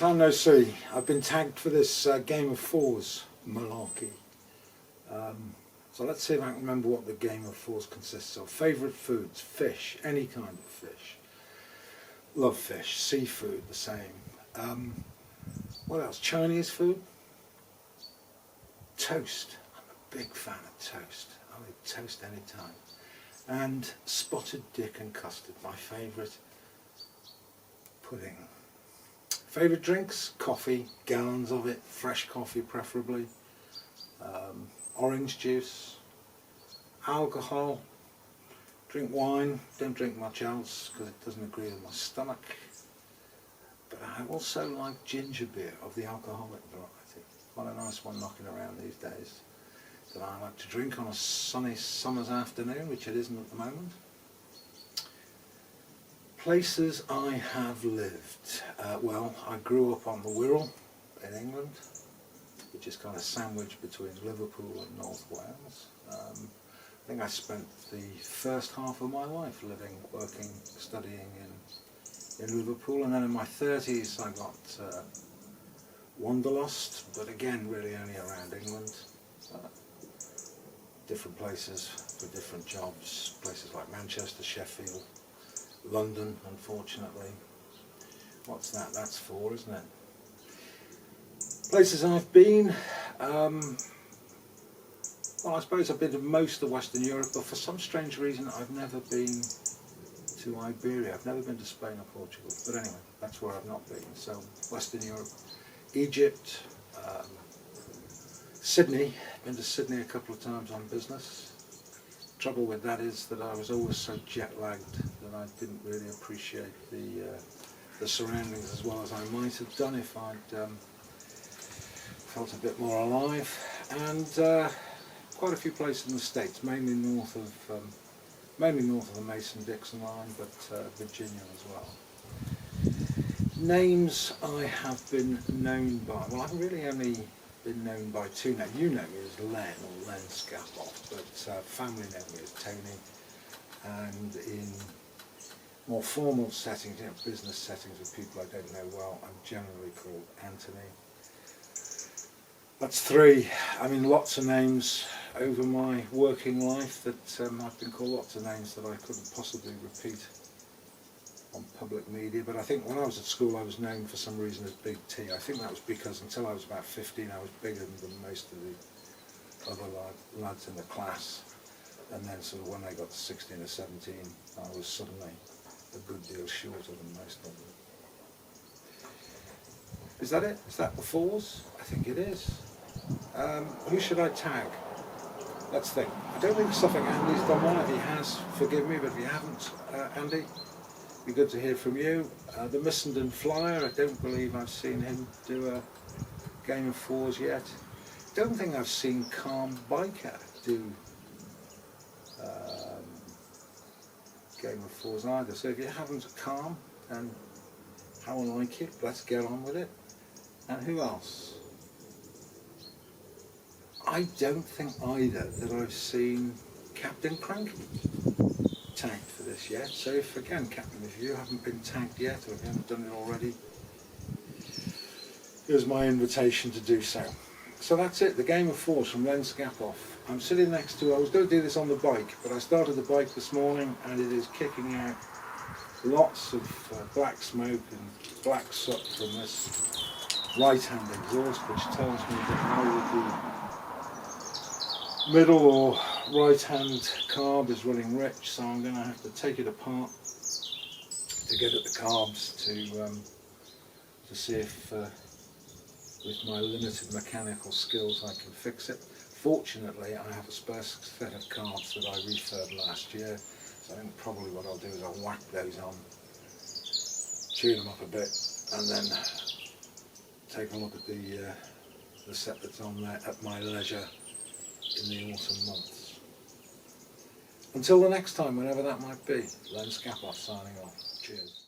time no see. I've been tagged for this Game of Fours malarkey. So let's see if I can remember what the Game of Fours consists of. Favourite foods, fish, any kind of fish. Love fish, seafood, the same. What else? Chinese food? Toast. I'm a big fan of toast. I'll eat toast any time. And spotted dick and custard, my favourite. Pudding. Favourite drinks? Coffee, gallons of it, fresh coffee preferably. Orange juice. Alcohol. Drink wine, don't drink much else because it doesn't agree with my stomach. But I also like ginger beer of the alcoholic variety. Quite a nice one knocking around these days that I like to drink on a sunny summer's afternoon, which it isn't at the moment. Places I have lived. Well, I grew up on the Wirral in England, which is kind of sandwiched between Liverpool and North Wales. I think I spent the first half of my life living, working, studying in Liverpool, and then in my 30s I got wanderlust, but again really only around England. Different places for different jobs, places like Manchester, Sheffield, London, unfortunately. What's that? That's 4, isn't it? Places I've been, well, I suppose I've been to most of Western Europe, but for some strange reason I've never been to Iberia. I've never been to Spain or Portugal, but anyway, that's where I've not been. So Western Europe, Egypt, Sydney. Been to Sydney a couple of times on business. Trouble with that is that I was always so jet lagged that I didn't really appreciate the surroundings as well as I might have done if I'd felt a bit more alive. And quite a few places in the States, mainly north of the Mason-Dixon line, but Virginia as well. Names I have been known by. Well, I've really only been known by 2 names. You know me as Len or Len Scapoff, but family know me as Tony. And in more formal settings, business settings with people I don't know well, I'm generally called Anthony. That's 3. I mean, lots of names over my working life that I've been called lots of names that I couldn't possibly repeat on public media. But I think when I was at school I was known for some reason as Big T. I think that was because until I was about 15 I was bigger than most of the other lads in the class. And then sort of when I got to 16 or 17 I was suddenly a good deal shorter than most of them. Is that it? Is that the 4s? I think it is. Who should I tag? Let's think. I don't think Suffolk Andy's done one. If he has, forgive me, but if you haven't, Andy, it'd be good to hear from you. The Missenden Flyer, I don't believe I've seen him do a Game of Fours yet. Don't think I've seen Calm Biker do Game of Fours either. So if you haven't Calm, then how I like it, let's get on with it. And who else? I don't think either that I've seen Captain Cranky tagged for this yet. So if again, Captain, if you haven't been tagged yet or if you haven't done it already, here's my invitation to do so. So that's it, the Game of Fours from Len Scapoff. I'm sitting next to, I was going to do this on the bike, but I started the bike this morning and it is kicking out lots of black smoke and black soot from this right-hand exhaust, which tells me that either the middle or right-hand carb is running rich, so I'm going to have to take it apart to get at the carbs to see if with my limited mechanical skills I can fix it. Fortunately I have a spare set of carbs that I refurbed last year, so I think probably what I'll do is I'll whack those on, tune them up a bit, and then take a look at the set that's on there at my leisure in the autumn months. Until the next time, whenever that might be, Len Scapoff signing off. Cheers.